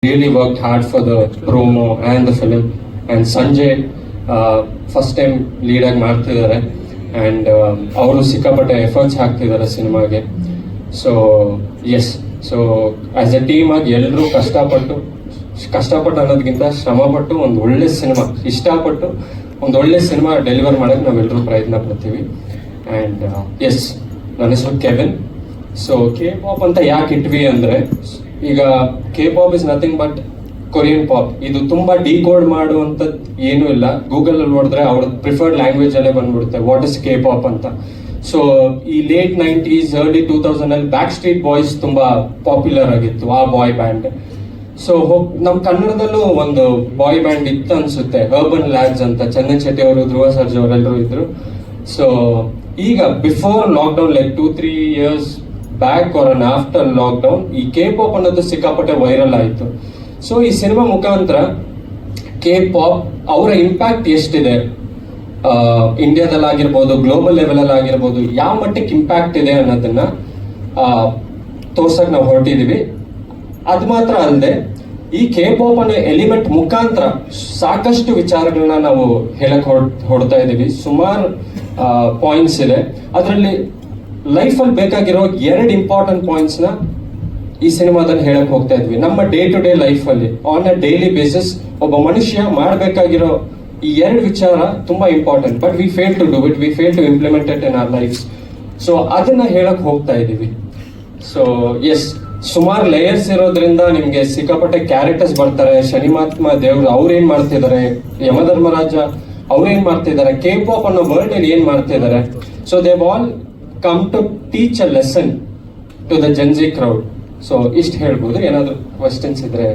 really worked hard for the promo and the film. And Sanjay, first time ಲೀಡಾಗಿ ಮಾಡ್ತಿದ್ದಾರೆ and ಅವರು ಸಿಕ್ಕಾಪಟ್ಟೆ efforts ಹಾಕ್ತಿದ್ದಾರೆ ಸಿನಿಮಾಗೆ. So yes, so as a team ಆಗಿ ಎಲ್ಲರೂ ಕಷ್ಟಪಟ್ಟು ಅನ್ನೋದಕ್ಕಿಂತ ಶ್ರಮಪಟ್ಟು ಒಂದು ಒಳ್ಳೆ ಸಿನಿಮಾ, ಇಷ್ಟಪಟ್ಟು ಒಂದು ಒಳ್ಳೆ ಸಿನಿಮಾ ಡೆಲಿವರ್ ಮಾಡೋಕ್ಕೆ ನಾವೆಲ್ಲರೂ ಪ್ರಯತ್ನ ಪಡ್ತೀವಿ. ಆ್ಯಂಡ್ ಎಸ್, ನನ್ನ ಹೆಸರು ಕೆವಿನ್. ಸೊ K-pop ಅಂತ ಯಾಕೆ ಇಟ್ವಿ ಅಂದರೆ, ಈಗ K-pop is nothing but Korean pop. ಇದು ತುಂಬಾ ಡಿಕೋಡ್ ಮಾಡುವಂಥದ್ದು ಏನೂ ಇಲ್ಲ. ಗೂಗಲ್ ಅಲ್ಲಿ ನೋಡಿದ್ರೆ ಅವ್ರ ಪ್ರಿಫರ್ಡ್ ಲ್ಯಾಂಗ್ವೇಜ್ ಅಲ್ಲೇ ಬಂದ್ಬಿಡುತ್ತೆ ವಾಟ್ ಇಸ್ K-pop ಅಂತ. ಸೊ ಈ ಲೇಟ್ 90s early 2000 ಅಲ್ಲಿ ಬ್ಯಾಕ್ ಸ್ಟ್ರೀಟ್ ಬಾಯ್ಸ್ ತುಂಬಾ ಪಾಪ್ಯುಲರ್ ಆಗಿತ್ತು, ಆ ಬಾಯ್ ಬ್ಯಾಂಡ್. ಸೊ ನಮ್ಮ ಕನ್ನಡದಲ್ಲೂ ಒಂದು ಬಾಯ್ ಬ್ಯಾಂಡ್ ಇತ್ತು ಅನ್ಸುತ್ತೆ, ಅರ್ಬನ್ ಲ್ಯಾಡ್ಸ್ ಅಂತ. ಚಂದನ್ ಶೆಟ್ಟಿ ಅವರು, ಧ್ರುವ ಸರ್ಜಾ ಅವರೆಲ್ಲರೂ ಇದ್ರು. ಸೊ ಈಗ before lockdown, like 2-3 years back or um after lockdown, ಈ K-pop ಅನ್ನೋದು ಸಿಕ್ಕಾಪಟ್ಟೆ ವೈರಲ್ ಆಯಿತು. ಸೊ ಈ ಸಿನಿಮಾ ಮುಖಾಂತರ K-pop ಅವರ ಇಂಪ್ಯಾಕ್ಟ್ ಎಷ್ಟಿದೆ, ಇಂಡಿಯಾದಲ್ಲಾಗಿರ್ಬೋದು, ಗ್ಲೋಬಲ್ ಲೆವೆಲ್ ಆಗಿರ್ಬೋದು, ಯಾವ ಮಟ್ಟಕ್ಕೆ ಇಂಪ್ಯಾಕ್ಟ್ ಇದೆ ಅನ್ನೋದನ್ನ ತೋರ್ಸಕ್ ನಾವು ಹೊರಟಿದೀವಿ. ಅದು ಮಾತ್ರ ಅಲ್ಲದೆ ಈ K-pop ಅನ್ನೋ ಎಲಿಮೆಂಟ್ ಮುಖಾಂತರ ಸಾಕಷ್ಟು ವಿಚಾರಗಳನ್ನ ನಾವು ಹೇಳಕ್ ಹೊಡ್ತಾ ಇದ್ದೀವಿ. ಸುಮಾರು ಪಾಯಿಂಟ್ಸ್ ಇದೆ. ಅದರಲ್ಲಿ ಲೈಫಲ್ಲಿ ಬೇಕಾಗಿರೋ 2 ಇಂಪಾರ್ಟೆಂಟ್ ಪಾಯಿಂಟ್ಸ್ನ ಈ ಸಿನಿಮಾದಲ್ಲಿ ಹೇಳಕ್ ಹೋಗ್ತಾ ಇದ್ವಿ. ನಮ್ಮ ಡೇ ಟು ಡೇ ಲೈಫಲ್ಲಿ ಆನ್ ಅ ಡೈಲಿ ಬೇಸಿಸ್ ಒಬ್ಬ ಮನುಷ್ಯ ಮಾಡಬೇಕಾಗಿರೋ ಈ 2 ವಿಚಾರ ತುಂಬಾ important. But we fail to do it, we fail to implement it in our life. So ಅದನ್ನ ಹೇಳಕ್ ಹೋಗ್ತಾ ಇದ್ದೀವಿ. ಸೊ ಎಸ್, ಸುಮಾರು ಲೇಯರ್ಸ್ ಇರೋದ್ರಿಂದ ನಿಮ್ಗೆ ಸಿಕ್ಕಾಪಟ್ಟೆ ಕ್ಯಾರೆಕ್ಟರ್ಸ್ ಬರ್ತಾರೆ. ಶನಿಮಾತ್ಮ ದೇವ್ರು ಅವ್ರೇನ್ ಮಾಡ್ತಿದ್ದಾರೆ, ಯಮಧರ್ಮರಾಜ ಅವ್ರೇನ್ ಮಾಡ್ತಿದ್ದಾರೆ, K-pop ಅನ್ನೋ ವರ್ಲ್ಡ್ ಅಲ್ಲಿ ಏನ್ ಮಾಡ್ತಿದ್ದಾರೆ. So Devil come to teach a lesson to the Gen Z crowd. So ಇಷ್ಟು ಹೇಳ್ಬೋದು. ಏನಾದ್ರು ಕ್ವೆಶ್ಚನ್ಸ್ ಇದ್ರೆ.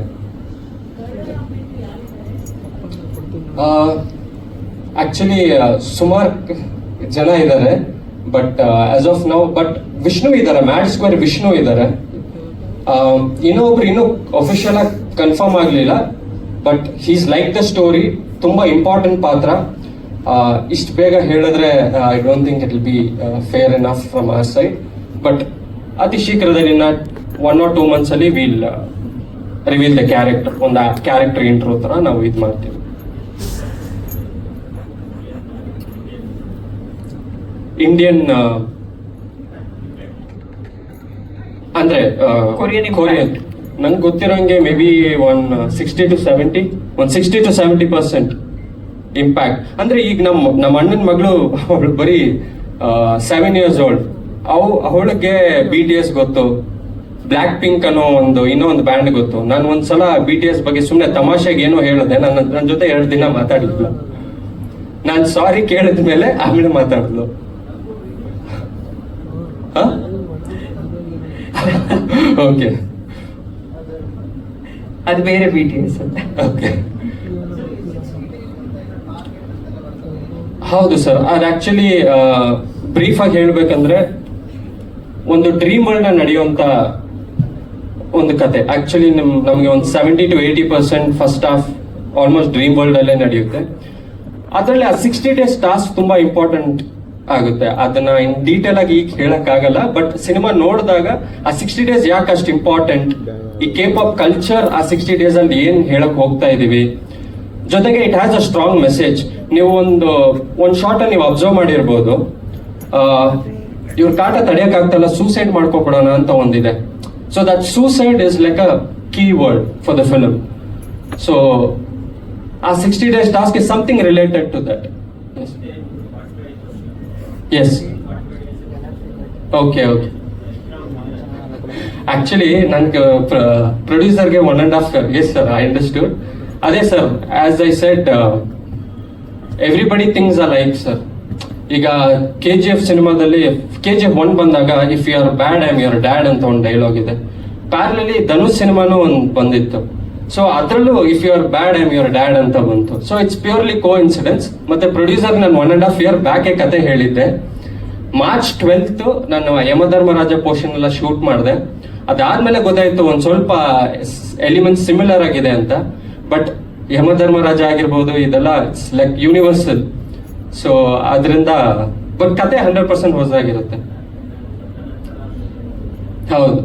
ಆಕ್ಚುಲಿ ಸುಮಾರು ಜನ ಇದ್ದಾರೆ, but as of now but Vishnu ಇದ್ದಾರೆ, ಮ್ಯಾಡ್ ಸ್ಕ್ವೇರ್ ವಿಷ್ಣು ಇದ್ದಾರೆ. ಇನ್ನೂ ಅಫಿಷಿಯಲ್ ಆಗಿ ಕನ್ಫರ್ಮ್ ಆಗಲಿಲ್ಲ, but he's like the story. ತುಂಬಾ ಇಂಪಾರ್ಟೆಂಟ್ ಪಾತ್ರ. ಇಷ್ಟು ಬೇಗ ಹೇಳಿದ್ರೆ I don't think it will be fair enough from our side. But ಅತಿ ಶೀಘ್ರದಲ್ಲಿ 1 or 2 months ಅಲ್ಲಿ ವಿಲ್ ರಿವೀಲ್ ದ ಕ್ಯಾರೆಕ್ಟರ್. ಒಂದು ಕ್ಯಾರೆಕ್ಟರ್ ಇಂಟ್ರೋ ತರ ನಾವು ಇದು ಮಾಡ್ತೀವಿ. ಇಂಡಿಯನ್ ಅಂದ್ರೆ ಕೊರಿಯನ್ ನಂಗೆ ಗೊತ್ತಿರೋಂಗೆ ಮೇ ಬಿ 60 to 70% ಇಂಪ್ಯಾಕ್ಟ್. ಅಂದ್ರೆ ಈಗ ನಮ್ಮ ಅಣ್ಣನ ಮಗಳು, ಅವಳು ಬರೀ 7 years old. ಅವಳಿಗೆ BTS ಗೊತ್ತು, ಬ್ಲ್ಯಾಕ್ ಪಿಂಕ್ ಅನ್ನೋ ಇನ್ನೊಂದು ಬ್ಯಾಂಡ್ ಗೊತ್ತು. ನಾನು ಒಂದ್ಸಲ BTS ಬಗ್ಗೆ ಸುಮ್ಮನೆ ತಮಾಷೆಗೆ ಏನೋ ಹೇಳಿದೆ. ನನ್ನ ಜೊತೆ 2 ದಿನ ಮಾತಾಡಿದ್ಲು. ನಾನು ಸಾರಿ ಕೇಳಿದ್ಮೇಲೆ ಆಮೇಲೆ ಮಾತಾಡಿದ್ಲು. ಓಕೆ, ಅದು ಬೇರೆ BTS ಅಂತ. ಓಕೆ, ಹೌದು ಸರ್. ಅದು ಆಕ್ಚುಲಿ ಬ್ರೀಫ್ ಆಗಿ ಹೇಳ್ಬೇಕಂದ್ರೆ, ಒಂದು ಡ್ರೀಮ್ ವರ್ಲ್ಡ್ ನಡೆಯುವಂತ ಒಂದು ಕತೆ. ಆಕ್ಚುಲಿ ನಮ್ಗೆ ಒಂದು 70 to 80% first half almost dream world ಅಲ್ಲೇ ನಡೆಯುತ್ತೆ. ಅದರಲ್ಲಿ ಆ 60 days ಟಾಸ್ಕ್ ತುಂಬಾ ಇಂಪಾರ್ಟೆಂಟ್ ಆಗುತ್ತೆ. ಅದನ್ನ ಇನ್ ಡೀಟೇಲ್ ಆಗಿ ಈಗ ಹೇಳಕ್ ಆಗಲ್ಲ, ಬಟ್ ಸಿನಿಮಾ ನೋಡಿದಾಗ ಆ 60 days ಯಾಕೆ ಅಷ್ಟು ಇಂಪಾರ್ಟೆಂಟ್, ಈ K-pop ಕಲ್ಚರ್ ಆ 60 days ಅಲ್ಲಿ ಏನ್ ಹೇಳಕ್ ಹೋಗ್ತಾ ಇದೀವಿ, ಜೊತೆಗೆ it has a strong message. ನೀವು ಒಂದು ಶಾರ್ಟ್ ನೀವು ಅಬ್ಸರ್ವ್ ಮಾಡಿರ್ಬೋದು. ಇವ್ರ ಕಾಟ ತಡೆಯಕ್ಕಾಗ್ತಲ್ಲ, ಸೂಸೈಡ್ ಮಾಡ್ಕೊಬಿಡೋಣ ಅಂತ ಒಂದಿದೆ. So that suicide is like a key word for the film. So ಆ 60 days task is something related to that. Yes, okay. Actually ನನ್ಗೆ ಪ್ರೊಡ್ಯೂಸರ್ಗೆ 1.5 years. Yes sir, I understood. ಅದೇ sir, as I said, everybody things are like sir. ಈಗ KGF ಸಿನಿಮಾದಲ್ಲಿ KGF 1 ಬಂದಾಗ, if you are bad I am your dad ಅಂತ ಒಂದು dialogue ಇದೆ. ಪ್ಯಾರಲಲ್ಲಿ ಧನುಷ್ ಸಿನಿಮಾನು ಒಂದು ಬಂದಿತ್ತು. ಸೊ ಅದರಲ್ಲೂ if you are bad I am your dad ಅಂತ ಬಂತು. So it's purely coincidence. ಮತ್ತೆ ಪ್ರೊಡ್ಯೂಸರ್ ನಾನು 1.5 year ಬ್ಯಾಕೆ ಕತೆ ಹೇಳಿದ್ದೆ. March 12th ನಾನು ಯಮಧರ್ಮರಾಜ ಪೋರ್ಷನ್ ಎಲ್ಲ ಶೂಟ್ ಮಾಡಿದೆ. ಅದಾದ್ಮೇಲೆ ಗೊತ್ತಾಯ್ತು ಒಂದ್ ಸ್ವಲ್ಪ ಎಲಿಮೆಂಟ್ಸ್ ಸಿಮಿಲರ್ ಆಗಿದೆ ಅಂತ. ಬಟ್ ಯಮಧರ್ಮರಾಜ ಆಗಿರ್ಬೋದು, ಇದೆಲ್ಲ ಇಟ್ಸ್ ಲೈಕ್ ಯೂನಿವರ್ಸಲ್. ಸೊ ಅದರಿಂದ ಬಟ್ ಕತೆ 100% ಹೊಸದಾಗಿರುತ್ತೆ. ಹೌದು.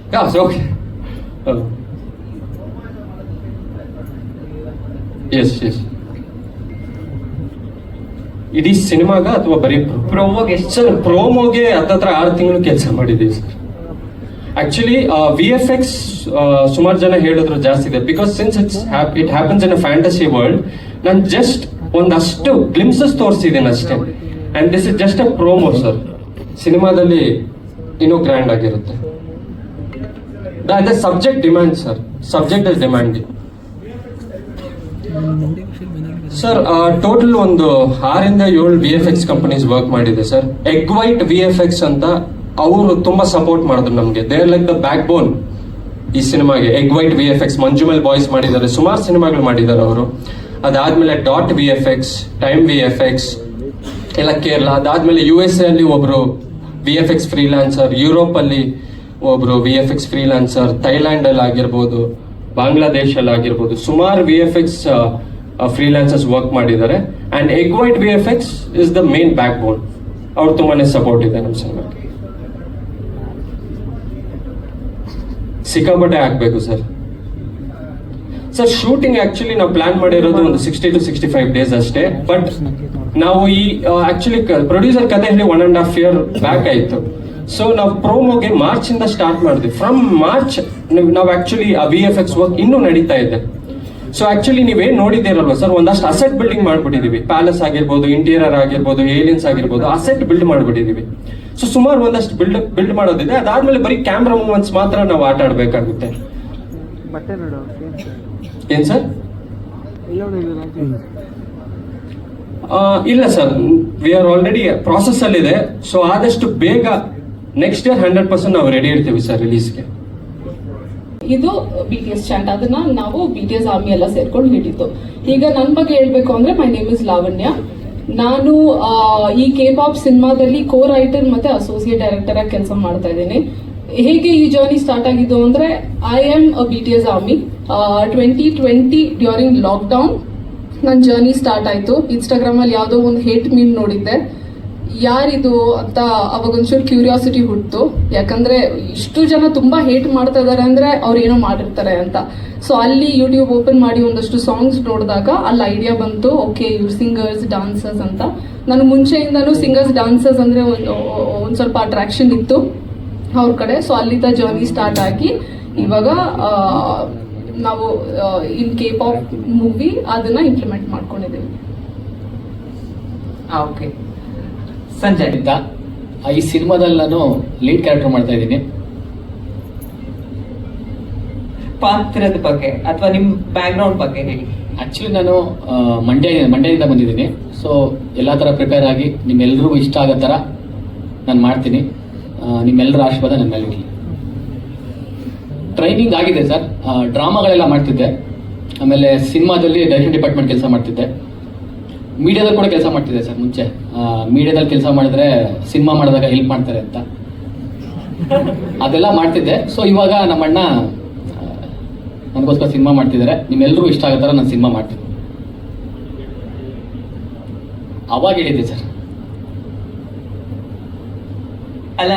ಓಕೆ ಎಸ್ ಎಸ್ ಇಡೀ ಸಿನಿಮಾಗ ಅಥವಾ ಬರೀ ಪ್ರೋಮೋಗೆ ಎಷ್ಟು ಸರ್ ಪ್ರೋಮೋಗೆ ಹತ್ತತ್ರ 6 ತಿಂಗಳು ಕೆಲಸ ಮಾಡಿದ್ದೀವಿ ಸರ್. ಆಕ್ಚುಲಿ VFX ಸುಮಾರು ಜನ ಹೇಳಿದ್ರು ಜಾಸ್ತಿ ಇದೆ, because since it happens in a fantasy world. ನಾನು ಜಸ್ಟ್ ಒಂದಷ್ಟು ಗ್ಲಿಮ್ಸಸ್ ತೋರಿಸಿದ್ದೀನಿ ಅಷ್ಟೇ. And this is just a promo sir. ಸಿನಿಮಾದಲ್ಲಿ ಇನ್ನೂ ಗ್ರ್ಯಾಂಡ್ ಆಗಿರುತ್ತೆ. Subject demand sir, subject is demanding sir. Total ಒಂದು 6 ಇಂದ 7 VFX ಕಂಪನೀಸ್ ವರ್ಕ್ ಮಾಡಿದೆ ಸರ್. ಎಗ್ ವೈಟ್ VFX ಅಂತ ಅವರು ತುಂಬಾ ಸಪೋರ್ಟ್ ಮಾಡಿದ್ರು ನಮಗೆ. They are like the back ಬೋನ್ ಈ ಸಿನಿಮಾಗೆ. Egg white VFX, Manjummel boys ಮಾಡಿದ್ದಾರೆ, ಸುಮಾರು ಸಿನಿಮಾಗಳು ಮಾಡಿದ್ದಾರೆ ಅವರು. ಅದಾದ್ಮೇಲೆ ಡಾಟ್ VFX, ಟೈಮ್ VFX ಎಲ್ಲ ಕೇರಳ. ಅದಾದ್ಮೇಲೆ USA ಅಲ್ಲಿ ಒಬ್ರು VFX ಫ್ರೀಲಾನ್ಸರ್, ಯುರೋಪ್ ಅಲ್ಲಿ ಒಬ್ರು VFX ಫ್ರೀಲಾನ್ಸರ್, ಥೈಲ್ಯಾಂಡ್ ಅಲ್ಲಿ ಆಗಿರ್ಬೋದು, ಬಾಂಗ್ಲಾದೇಶ್ ಅಲ್ಲಿ ಆಗಿರ್ಬೋದು, ಸುಮಾರು VFX ಫ್ರೀಲಾನ್ಸರ್ಸ್ ವರ್ಕ್ ಮಾಡಿದ್ದಾರೆ. And egg white VFX is the main back ಬೋನ್. ಅವ್ರು ತುಂಬಾನೇ ಸಪೋರ್ಟ್ ಇದೆ ನಮ್ಮ ಸಿನಿಮಾಗೆ. ಸಿಕ್ಕಾಪಟ್ಟೆ ಆಗ್ಬೇಕು ಸರ್. ಸರ್ ಶೂಟಿಂಗ್ ಆಕ್ಚುಲಿ ನಾವು ಪ್ಲಾನ್ ಮಾಡಿರೋದು ಒಂದು 60 to 65 ಡೇಸ್ ಅಷ್ಟೇ. ಬಟ್ ನಾವು ಈ ಆಕ್ಚುಲಿ ಪ್ರೊಡ್ಯೂಸರ್ ಕತೆ ಹೇಳಿ 1.5 year ಬ್ಯಾಕ್ ಆಯ್ತು. ಸೊ ನಾವು ಪ್ರೋಮೋಗೆ ಮಾರ್ಚ್ ಇಂದ ಸ್ಟಾರ್ಟ್ ಮಾಡಿದ್ವಿ. ಫ್ರಮ್ ಮಾರ್ಚ್ ನಾವು ಆಕ್ಚುಲಿ ಆ VFX ವರ್ಕ್ ಇನ್ನೂ ನಡೀತಾ ಇದೆ. ಸೊ ಆಕ್ಚುಲಿ ನೀವೇನ್ ನೋಡಿದ್ದೀರಲ್ವಾ ಸರ್, ಒಂದಷ್ಟು ಅಸೆಟ್ ಬಿಲ್ಡಿಂಗ್ ಮಾಡ್ಬಿಟ್ಟಿದೀವಿ. ಪ್ಯಾಲೇಸ್ ಆಗಿರ್ಬೋದು, ಇಂಟೀರಿಯರ್ ಆಗಿರ್ಬೋದು, ಏಲಿಯನ್ಸ್ ಆಗಿರ್ಬೋದು, ಅಸೆಟ್ ಬಿಲ್ಡ್ ಮಾಡ್ಬಿಟ್ಟಿದೀವಿ. ಸೊ ಸುಮಾರು ಒಂದಷ್ಟು ಬಿಲ್ಡ್ ಮಾಡೋದಿದೆ. ಅದಾದ್ಮೇಲೆ ಬರೀ ಕ್ಯಾಮ್ರಾ ಮೂವ್ಮೆಂಟ್ಸ್ ಮಾತ್ರ ನಾವು ಆಟ ಆಡ್ಬೇಕಾಗುತ್ತೆ. ಏನ್ ಸರ್? ಇಲ್ಲ sir, we are already process ಅಲ್ಲಿ ಇದೆ. ಸೊ ಆದಷ್ಟು ಬೇಗ ನೆಕ್ಸ್ಟ್ ಇಯರ್ 100% ನಾವು ರೆಡಿ ಇರ್ತೀವಿ ಸರ್ ರಿಲೀಸ್ಗೆ. ಇದು BTS ಚಾಟ್, ಅದನ್ನ ನಾವು BTS ಆರ್ಮಿ ಎಲ್ಲ ಸೇರ್ಕೊಂಡು ಹಿಡಿತು. ಈಗ ನನ್ನ ಬಗ್ಗೆ ಹೇಳ್ಬೇಕು ಅಂದ್ರೆ ಮೈ ನೇಮ್ ಇಸ್ ಲಾವಣ್ಯ. ನಾನು ಈ K-pop ಸಿನಿಮಾದಲ್ಲಿ ಕೋ ರೈಟರ್ ಮತ್ತೆ ಅಸೋಸಿಯೇಟ್ ಡೈರೆಕ್ಟರ್ ಆಗಿ ಕೆಲಸ ಮಾಡ್ತಾ ಇದ್ದೀನಿ. ಹೇಗೆ ಈ ಜರ್ನಿ ಸ್ಟಾರ್ಟ್ ಆಗಿದ್ದು ಅಂದ್ರೆ I am a BTS army. 2020 during lockdown ನನ್ನ ಜರ್ನಿ ಸ್ಟಾರ್ಟ್ ಆಯ್ತು. ಇನ್ಸ್ಟಾಗ್ರಾಮ್ ಅಲ್ಲಿ ಯಾವುದೋ ಒಂದು ಹೇಟ್ ಮೀಮ್ ನೋಡಿದ್ದೆ, ಯಾರಿದು ಅಂತ ಅವಾಗ ಒಂಚೂರು ಕ್ಯೂರಿಯಾಸಿಟಿ ಹುಟ್ಟಿತು. ಯಾಕಂದ್ರೆ ಇಷ್ಟು ಜನ ತುಂಬಾ ಹೇಟ್ ಮಾಡ್ತಾ ಇದಾರೆ ಅಂದ್ರೆ ಅವ್ರು ಏನೋ ಮಾಡಿರ್ತಾರೆ ಅಂತ. ಸೊ ಅಲ್ಲಿ ಯೂಟ್ಯೂಬ್ ಓಪನ್ ಮಾಡಿ ಒಂದಷ್ಟು ಸಾಂಗ್ಸ್ ನೋಡಿದಾಗ ಅಲ್ಲಿ ಐಡಿಯಾ ಬಂತು, ಓಕೆ ಇವ್ರು ಸಿಂಗರ್ಸ್ ಡಾನ್ಸರ್ಸ್ ಅಂತ. ನಾನು ಮುಂಚೆಯಿಂದನೂ ಸಿಂಗರ್ಸ್ ಡಾನ್ಸರ್ಸ್ ಅಂದ್ರೆ ಒಂದ್ ಸ್ವಲ್ಪ ಅಟ್ರಾಕ್ಷನ್ ಇತ್ತು ಅವ್ರ ಕಡೆ. ಸೊ ಅಲ್ಲಿಂದ ಜರ್ನಿ ಸ್ಟಾರ್ಟ್ ಆಗಿ ಇವಾಗ ನಾವು ಇನ್ K-pop ಮೂವಿ ಅದನ್ನ ಇಂಪ್ಲಿಮೆಂಟ್ ಮಾಡ್ಕೊಂಡಿದ್ದೀವಿ. ಓಕೆ ಸಂಜಯ್, ಈ ಸಿನಿಮಾದಲ್ಲಿ ನಾನು ಲೀಡ್ ಕ್ಯಾರೆಕ್ಟರ್ ಮಾಡ್ತಾ ಇದ್ದೀನಿ. ಪಾತ್ರದ ಬಗ್ಗೆ ಅಥವಾ ನಿಮ್ ಬ್ಯಾಕ್ ಗ್ರೌಂಡ್ ಬಗ್ಗೆ ಹೇಳಿ. ಆಕ್ಚುಲಿ ನಾನು ಮಂಡ್ಯದಿಂದ ಬಂದಿದ್ದೀನಿ. ಸೊ ಎಲ್ಲ ಥರ ಪ್ರಿಪೇರ್ ಆಗಿ ನಿಮ್ಮೆಲ್ರಿಗೂ ಇಷ್ಟ ಆಗೋ ಥರ ನಾನು ಮಾಡ್ತೀನಿ. ನಿಮ್ಮೆಲ್ಲರ ಆಶೀರ್ವಾದ ನನ್ನ ಮೇಲೆ ಇರಲಿ. ಟ್ರೈನಿಂಗ್ ಆಗಿದೆ ಸರ್. ಡ್ರಾಮಾಗಳೆಲ್ಲ ಮಾಡ್ತಿದ್ದೆ. ಆಮೇಲೆ ಸಿನಿಮಾದಲ್ಲಿ ಡೈರೆಕ್ಷನ್ ಡಿಪಾರ್ಟ್ಮೆಂಟ್ ಕೆಲಸ ಮಾಡ್ತಿದ್ದೆ. ಮೀಡಿಯಾದಲ್ಲಿ ಕೂಡ ಕೆಲಸ ಮಾಡ್ತಿದ್ದೆ ಸರ್ ಮುಂಚೆ. ಮೀಡಿಯಾದಲ್ಲಿ ಕೆಲಸ ಮಾಡಿದ್ರೆ ಸಿನಿಮಾ ಮಾಡಿದಾಗ ಹೆಲ್ಪ್ ಮಾಡ್ತಾರೆ ಅಂತ ಅದೆಲ್ಲ ಮಾಡ್ತಿದ್ದೆ. ಸೊ ಇವಾಗ ನಮ್ಮಣ್ಣ ನನಗೋಸ್ಕರ ಸಿನಿಮಾ ಮಾಡ್ತಿದ್ದಾರೆ. ನಿಮ್ಮೆಲ್ಲರೂ ಇಷ್ಟ ಆಗೋ ಥರ ನಾನು ಸಿನಿಮಾ ಮಾಡ್ತೀನಿ. ಅವಾಗ ಹೇಳಿದ್ದೆ ಸರ್. ಅಲ್ಲ,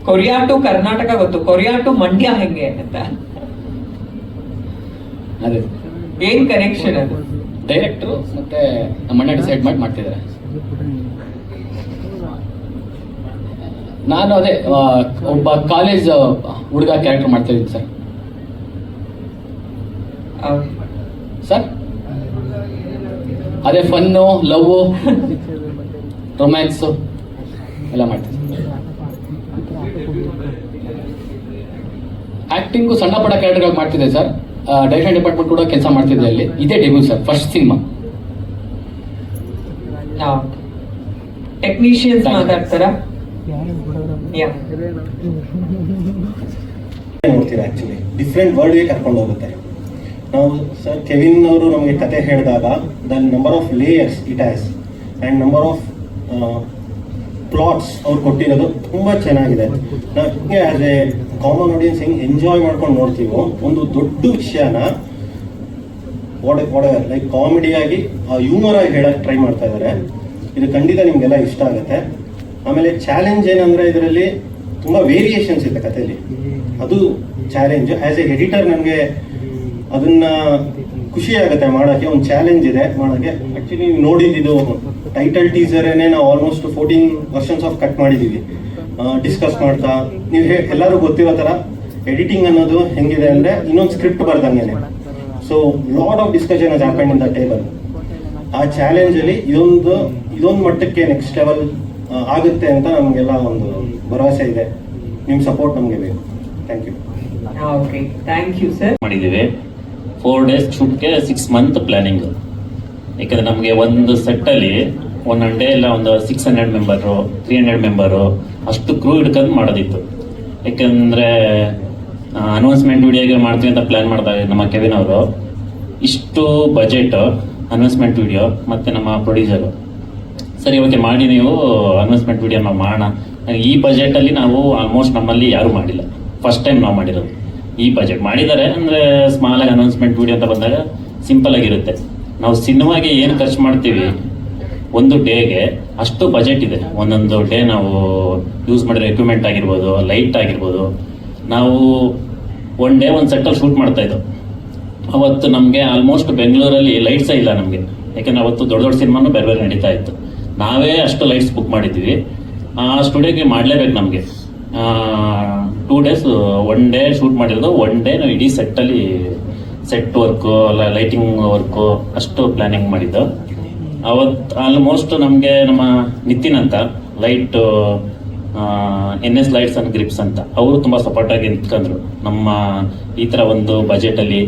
ಕೊರಿಯಾ ಟು ಕರ್ನಾಟಕ ಗೊತ್ತು, ಕೊರಿಯಾ ಟು ಮಂಡ್ಯ ಹೆಂಗೆ ಅಂತ ಅದೇ ಏನ್ ಕನೆಕ್ಷನ್ ಅದು? ಡೈರೆಕ್ಟ್ರು ಮತ್ತೆ ನಮ್ಮಣ್ಣ ಡಿಸೈಡ್ ಮಾಡ್ತಿದ್ದಾರೆ. ನಾನು ಅದೇ ಒಬ್ಬ ಕಾಲೇಜ್ ಹುಡುಗ ಕ್ಯಾರೆಕ್ಟರ್ ಮಾಡ್ತಾ ಇದ್ದೀನಿ ಸರ್. ಸರ್ ಅದೇ ಫನ್ನು, ಲವ್, ರೊಮ್ಯಾನ್ಸು ಎಲ್ಲ ಮಾಡ್ತೀನಿ. ಆಕ್ಟಿಂಗು ಸಣ್ಣ ಪುಟ್ಟ ಕ್ಯಾರೆಕ್ಟರ್ ಮಾಡ್ತಿದ್ದೆ ಸರ್. ಡೈರೆಕ್ಷನ್ ಡಿಪಾರ್ಟ್ಮೆಂಟ್ ಕೂಡ ಕೆಲಸ ಮಾಡ್ತಿದ್ದೆ ಅಲ್ಲಿ. ಇದೇ debut sir, first cinema. Technicians ಮಾತಾಡ್ತಾರಾ? ನೋಡ್ತೀರಾ, ಆಕ್ಚುಲಿ ಡಿಫ್ರೆಂಟ್ ವರ್ಲ್ಡ್ಗೆ ಕರ್ಕೊಂಡು ಹೋಗುತ್ತೆ. ನಾವು ಸರ್ ಕೆವಿನ್ ಅವರು ನಮಗೆ ಕತೆ ಹೇಳಿದಾಗ the number of layers it has and number of plots ಅವ್ರು ಕೊಟ್ಟಿರೋದು ತುಂಬ ಚೆನ್ನಾಗಿದೆ. ನಾವು ಹಿಂಗೆ ಆಸ್ ಎ ಕಾಮನ್ ಆಡಿಯನ್ಸ್ ಹೆಂಗೆ ಎಂಜಾಯ್ ಮಾಡ್ಕೊಂಡು ನೋಡ್ತೀವೋ, ಒಂದು ದೊಡ್ಡ ವಿಷಯನ ಲೈಕ್ ಕಾಮಿಡಿಯಾಗಿ ಹ್ಯೂಮರ್ ಆಗಿ ಹೇಳಕ್ಕೆ ಟ್ರೈ ಮಾಡ್ತಾ ಇದ್ದಾರೆ. ಇದು ಖಂಡಿತ ನಿಮಗೆಲ್ಲ ಇಷ್ಟ ಆಗುತ್ತೆ. ಆಮೇಲೆ ಚಾಲೆಂಜ್ ಏನಂದರೆ ಇದರಲ್ಲಿ ತುಂಬ ವೇರಿಯೇಷನ್ಸ್ ಇದೆ ಕಥೆಯಲ್ಲಿ. ಅದು ಚಾಲೆಂಜ್. ಆ್ಯಸ್ ಎ ಎಡಿಟರ್ ನನಗೆ ಅದನ್ನ ಖುಷಿ ಆಗುತ್ತೆ ಮಾಡೋಕ್ಕೆ. ಒಂದು ಚಾಲೆಂಜ್ ಇದೆ ಮಾಡೋಕ್ಕೆ. ಆ್ಯಕ್ಚುಲಿ ನೋಡಿದ್ದು ಟೈಟಲ್ ಟೀಸರೇನೆ ನಾವು ಆಲ್ಮೋಸ್ಟ್ 14 ವರ್ಷನ್ಸ್ ಆಫ್ ಕಟ್ ಮಾಡಿದ್ದೀವಿ ಡಿಸ್ಕಸ್ ಮಾಡ್ತಾ. ನೀವು ಎಲ್ಲರೂ ಗೊತ್ತಿರೋ ಥರ ಎಡಿಟಿಂಗ್ ಅನ್ನೋದು ಹೆಂಗಿದೆ ಅಂದರೆ ಇನ್ನೊಂದು ಸ್ಕ್ರಿಪ್ಟ್ ಬರ್ದಂಗೆ. So lot of discussion has happened in the table. ಆ ಚಾಲೆಂಜಲ್ಲಿ ಇದೊಂದು ಮಟ್ಟಕ್ಕೆ ನೆಕ್ಸ್ಟ್ ಲೆವೆಲ್ ಆಗುತ್ತೆ ಅಂತ ನಮಗೆಲ್ಲ ಒಂದು ಭರವಸೆ ಇದೆ. ನಿಮ್ಮ ಸಪೋರ್ಟ್ ನಮಗೆ ಬೇಕು. Thank you. Okay, thank you sir. ಮಾಡಿದ್ದೀವಿ 4 ಡೇಸ್ ಶೂಟ್ಗೆ 6 ಮಂತ್ ಪ್ಲಾನಿಂಗ್. ಯಾಕಂದರೆ ನಮಗೆ ಒಂದು ಸೆಟ್ಟಲ್ಲಿ ಒಂದೊಂದು ಡೇ ಎಲ್ಲ ಒಂದು 600 ಮೆಂಬರು 300 ಮೆಂಬರು ಅಷ್ಟು ಕ್ರೂ ಹಿಡ್ಕೊಂಡು ಮಾಡೋದಿತ್ತು. ಯಾಕಂದರೆ ಅನೌನ್ಸ್ಮೆಂಟ್ ವಿಡಿಯೋಗೆ ಮಾಡ್ತೀವಿ ಅಂತ ಪ್ಲ್ಯಾನ್ ಮಾಡಿದಾಗ ನಮ್ಮ ಕೆವಿನ್ ಅವರು ಇಷ್ಟು ಬಜೆಟ್ ಅನೌನ್ಸ್ಮೆಂಟ್ ವಿಡಿಯೋ ಮತ್ತು ನಮ್ಮ ಪ್ರೊಡ್ಯೂಸರು ಸರಿ ಓಕೆ ಮಾಡಿ ನೀವು ಅನೌನ್ಸ್ಮೆಂಟ್ ವಿಡಿಯೋ ನಾವು ಮಾಡೋಣ. ಈ ಬಜೆಟಲ್ಲಿ ನಾವು ಆಲ್ಮೋಸ್ಟ್ ನಮ್ಮಲ್ಲಿ ಯಾರೂ ಮಾಡಿಲ್ಲ. ಫಸ್ಟ್ ಟೈಮ್ ನಾವು ಮಾಡಿರೋದು. ಈ ಬಜೆಟ್ ಮಾಡಿದ್ದಾರೆ ಅಂದರೆ ಸ್ಮಾಲಾಗಿ ಅನೌನ್ಸ್ಮೆಂಟ್ ವಿಡಿಯೋ ಅಂತ ಬಂದಾಗ ಸಿಂಪಲ್ ಆಗಿರುತ್ತೆ. ನಾವು ಸಿನಿಮಾಗೆ ಏನು ಖರ್ಚು ಮಾಡ್ತೀವಿ ಒಂದು ಡೇಗೆ ಅಷ್ಟು ಬಜೆಟ್ ಇದೆ. ಒಂದೊಂದು ಡೇ ನಾವು ಯೂಸ್ ಮಾಡಿರೋ ಎಕ್ವಿಪ್ಮೆಂಟ್ ಆಗಿರ್ಬೋದು, ಲೈಟ್ ಆಗಿರ್ಬೋದು. ನಾವು ಒನ್ ಡೇ ಒಂದು ಸೆಟ್ಟಲ್ಲಿ ಶೂಟ್ ಮಾಡ್ತಾಯಿದ್ದೋ. ಅವತ್ತು ನಮಗೆ ಆಲ್ಮೋಸ್ಟ್ ಬೆಂಗಳೂರಲ್ಲಿ ಲೈಟ್ಸೇ ಇಲ್ಲ ನಮಗೆ. ಯಾಕೆಂದರೆ ಅವತ್ತು ದೊಡ್ಡ ದೊಡ್ಡ ಸಿನಿಮಾನು ಬೇರೆ ಬೇರೆ ನಡೀತಾ ಇತ್ತು. ನಾವೇ ಅಷ್ಟು ಲೈಟ್ಸ್ ಬುಕ್ ಮಾಡಿದ್ವಿ. ಆ ಸ್ಟುಡಿಯೋಗೆ ಮಾಡಲೇಬೇಕು ನಮಗೆ. 2 ಡೇಸ್, 1 ಡೇ ಶೂಟ್ ಮಾಡಿರೋದು. 1 ಡೇ ನಾವು ಇಡೀ ಸೆಟ್ಟಲ್ಲಿ ಸೆಟ್ ವರ್ಕು ಲೈಟಿಂಗ್ ವರ್ಕು ಅಷ್ಟು ಪ್ಲ್ಯಾನಿಂಗ್ ಮಾಡಿದ್ದು. ಅವತ್ತು ಆಲ್ಮೋಸ್ಟ್ ನಮಗೆ ನಮ್ಮ ನಿತಿನ್ ಅಂತ light NS lights and grips ಅಂತ ಅವರು ತುಂಬ ಸಪೋರ್ಟಾಗಿ ನಿಂತ್ಕೊಂಡ್ರು. ನಮ್ಮ ಈ ಥರ ಒಂದು ಬಜೆಟಲ್ಲಿ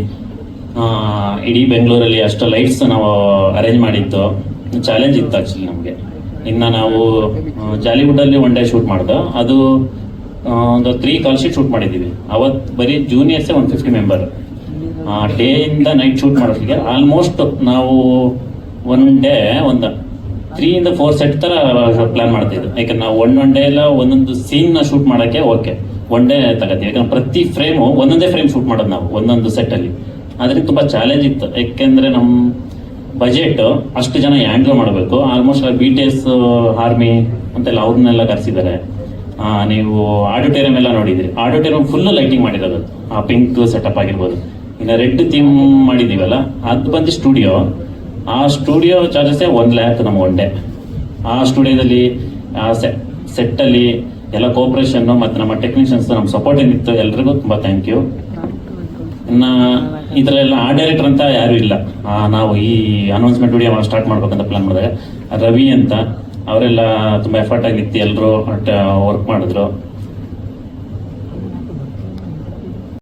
ಇಡೀ ಬೆಂಗಳೂರಲ್ಲಿ ಅಷ್ಟು ಲೈಟ್ಸ್ ನಾವು ಅರೇಂಜ್ ಮಾಡಿದ್ದು ಚಾಲೆಂಜ್ ಇತ್ತು ಆ್ಯಕ್ಚುಲಿ ನಮಗೆ. ಇನ್ನು ನಾವು ಜಾಲಿವುಡ್ಡಲ್ಲಿ 1 ಡೇ ಶೂಟ್ ಮಾಡ್ದೋ. ಅದು ಒಂದು 3 ಕಾಲ್ ಶೀಟ್ ಶೂಟ್ ಮಾಡಿದ್ದೀವಿ. ಅವತ್ತು ಬರೀ ಜೂನಿಯರ್ಸೇ 150 ಮೆಂಬರ್. ಡೇಯಿಂದ ನೈಟ್ ಶೂಟ್ ಮಾಡೋರಿಗೆ ಆಲ್ಮೋಸ್ಟ್ ನಾವು 1 ಡೇ ಒಂದು 3 ಇಂದ 4 ಸೆಟ್ ಥರ ಪ್ಲ್ಯಾನ್ ಮಾಡ್ತಿದ್ವಿ. ಯಾಕಂದ್ರೆ ನಾವು ಒಂದೊಂದು ಡೇ ಎಲ್ಲ ಒಂದೊಂದು ಸೀನ್ನ ಶೂಟ್ ಮಾಡೋಕ್ಕೆ ಓಕೆ 1 ಡೇ ತಗೋತೀವಿ. ಯಾಕಂದ್ರೆ ಪ್ರತಿ ಫ್ರೇಮು ಒಂದೊಂದೇ ಫ್ರೇಮ್ ಶೂಟ್ ಮಾಡೋದು ನಾವು ಒಂದೊಂದು ಸೆಟ್ಟಲ್ಲಿ. ಆದರೆ ತುಂಬ ಚಾಲೆಂಜ್ ಇತ್ತು. ಯಾಕೆಂದರೆ ನಮ್ಮ ಬಜೆಟ್ ಅಷ್ಟು ಜನ ಹ್ಯಾಂಡಲ್ ಮಾಡಬೇಕು. ಆಲ್ಮೋಸ್ಟ್ BTS ಆರ್ಮಿ ಅಂತೆಲ್ಲ ಅವ್ರನ್ನೆಲ್ಲ ಕರೆಸಿದ್ದಾರೆ. ನೀವು ಆಡಿಟೋರಿಯಂ ಎಲ್ಲ ನೋಡಿದ್ರಿ. ಆಡಿಟೋರಿಯಂ ಫುಲ್ಲು ಲೈಟಿಂಗ್ ಮಾಡಿರೋದು. ಆ ಪಿಂಕ್ ಸೆಟಪ್ ಆಗಿರ್ಬೋದು. ಇನ್ನು ರೆಡ್ ಥೀಮ್ ಮಾಡಿದ್ದೀವಲ್ಲ ಅದು ಬಂದು ಸ್ಟುಡಿಯೋ. ಆ ಸ್ಟುಡಿಯೋ ಚಾರ್ಜಸ್ಸೇ 1 ಲ್ಯಾಕ್ ನಮ್ಮ 1 ಡೇ. ಆ ಸ್ಟುಡಿಯೋದಲ್ಲಿ ಆ ಸೆಟ್ಟಲ್ಲಿ ಎಲ್ಲ ಕೋಆಪ್ರೇಷನ್ನು ಮತ್ತು ನಮ್ಮ ಟೆಕ್ನಿಷಿಯನ್ಸ್ ನಮ್ಮ ಸಪೋರ್ಟ್ ಏನಿತ್ತು ಎಲ್ರಿಗೂ ತುಂಬ ಥ್ಯಾಂಕ್ ಯು. ಇನ್ನು ಇದರಲ್ಲೆಲ್ಲ ಡೈರೆಕ್ಟರ್ ಅಂತ ಯಾರೂ ಇಲ್ಲ. ನಾವು ಈ ಅನೌನ್ಸ್ಮೆಂಟ್ ವಿಡಿಯೋ ಸ್ಟಾರ್ಟ್ ಮಾಡ್ಬೇಕಂತ ಪ್ಲಾನ್ ಮಾಡಿದಾಗ ರವಿ ಅಂತ ಅವರೆಲ್ಲ ತುಂಬ ಎಫರ್ಟ್ ಆಗಿತ್ತು. ಎಲ್ಲರೂ ವರ್ಕ್ ಮಾಡಿದ್ರು.